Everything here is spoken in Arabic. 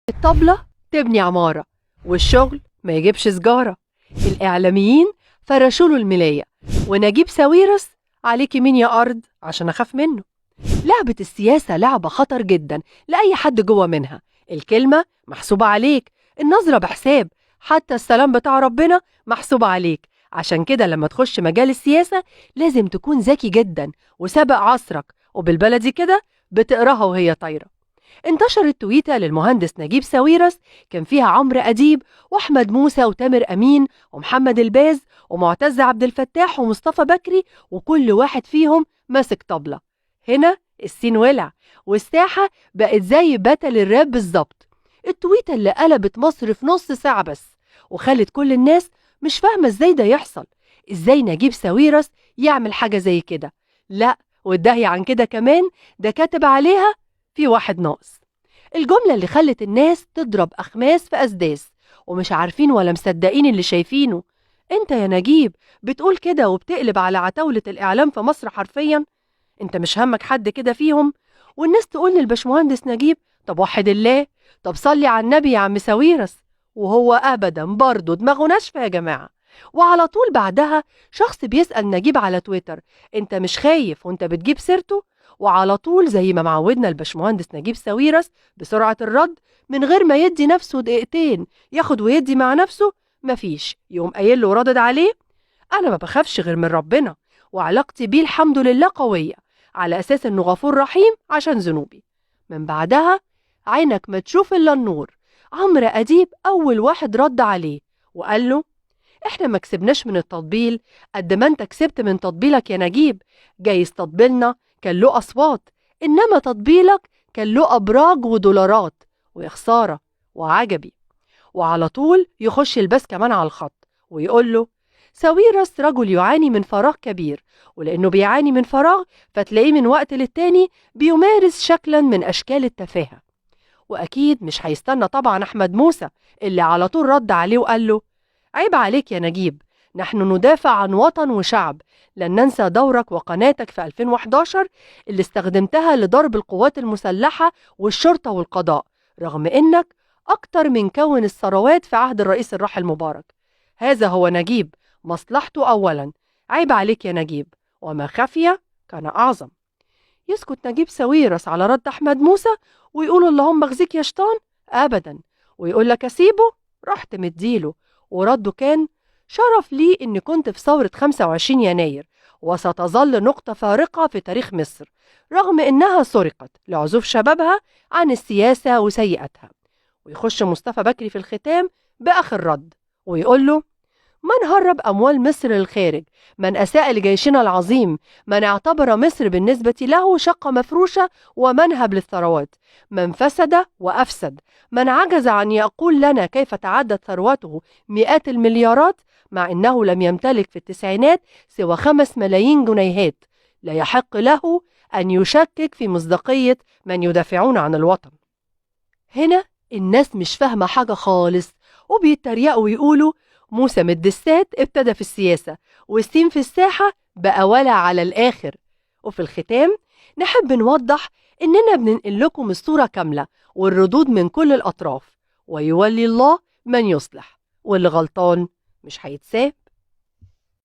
الطبلة تبني عمارة، والشغل ما يجيبش سجارة. الإعلاميين فرشوله الملاية، ونجيب ساويرس عليكي مين يا أرض عشان أخاف منه. لعبة السياسة لعبة خطر جدا لأي حد جوه منها. الكلمة محسوبة عليك، النظرة بحساب، حتى السلام بتاع ربنا محسوب عليك. عشان كده لما تخش مجال السياسة لازم تكون ذكي جدا وسابق عصرك، وبالبلدي كده بتقراها وهي طايرة. انتشرت تويتة للمهندس نجيب ساويرس كان فيها عمرو أديب وأحمد موسى وتامر أمين ومحمد الباز ومعتز عبد الفتاح ومصطفى بكري، وكل واحد فيهم ماسك طبلة. هنا السين ولع، والساحة بقت زي باتل الراب بالظبط. التويتة اللي قلبت مصر في نص ساعة بس، وخلت كل الناس مش فاهمة ازاي ده يحصل. ازاي نجيب ساويرس يعمل حاجة زي كده؟ لا، والدهي عن كده كمان ده كاتب عليها في واحد ناقص. الجملة اللي خلت الناس تضرب أخماس في أسداس، ومش عارفين ولا مصدقين اللي شايفينه. انت يا نجيب بتقول كده وبتقلب على عتاولة الإعلام في مصر حرفيا. انت مش همك حد كده فيهم؟ والناس تقول للبشمهندس نجيب طب وحد الله، طب صلي على النبي يا عم ساويرس، وهو أبدا برضه دماغه ناشفة يا جماعة. وعلى طول بعدها شخص بيسأل نجيب على تويتر انت مش خايف وانت بتجيب سيرته؟ وعلى طول زي ما معودنا البشمهندس نجيب ساويرس بسرعة الرد، من غير ما يدي نفسه دقيقتين ياخد ويدي مع نفسه، مفيش، يقوم قايل له وردد عليه أنا ما بخافش غير من ربنا، وعلاقتي بيه الحمد لله قوية، على أساس إنه غفور رحيم عشان ذنوبي. من بعدها عينك ما تشوف إلا النور. عمرو أديب أول واحد رد عليه وقال له إحنا ما كسبناش من التطبيل قد ما أنت كسبت من تطبيلك يا نجيب. جايز تطبيلنا كان له أصوات، إنما تطبيلك كان له أبراج ودولارات، ويا خسارة وعجبي. وعلى طول يخش الباس كمان على الخط ويقول له ساويرس رجل يعاني من فراغ كبير، ولأنه بيعاني من فراغ فتلاقيه من وقت للتاني بيمارس شكلا من أشكال التفاهة. وأكيد مش هيستنى طبعا أحمد موسى اللي على طول رد عليه وقال له عيب عليك يا نجيب، نحن ندافع عن وطن وشعب. لن ننسى دورك وقناتك في 2011 اللي استخدمتها لضرب القوات المسلحة والشرطة والقضاء، رغم إنك أكتر من كون الثروات في عهد الرئيس الراحل مبارك. هذا هو نجيب، مصلحته أولا. عيب عليك يا نجيب، وما خفي كان أعظم. يسكت نجيب ساويرس على رد أحمد موسى ويقول اللهم اخزيك يا شيطان؟ أبدا. ويقول لك أسيبه؟ رحت مديله، ورده كان شرف لي إني كنت في ثورة 25 يناير، وستظل نقطة فارقة في تاريخ مصر، رغم إنها سرقت لعزوف شبابها عن السياسة وسيئتها. ويخش مصطفى بكري في الختام بآخر رد ويقول له من هرب أموال مصر للخارج، من أساء لجيشنا العظيم، من اعتبر مصر بالنسبة له شقة مفروشة ومنهب للثروات، من فسد وأفسد، من عجز عن يقول لنا كيف تعدت ثروته مئات المليارات، مع أنه لم يمتلك في التسعينات سوى 5 ملايين جنيهات. لا يحق له أن يشكك في مصداقية من يدافعون عن الوطن. هنا الناس مش فاهمة حاجة خالص، وبيتريقوا ويقولوا موسى من الدسات ابتدى في السياسة، والسين في الساحة بقى ولع على الآخر. وفي الختام نحب نوضح إننا بننقل لكم الصورة كاملة والردود من كل الأطراف، ويولي الله من يصلح، واللي غلطان مش هيتساب.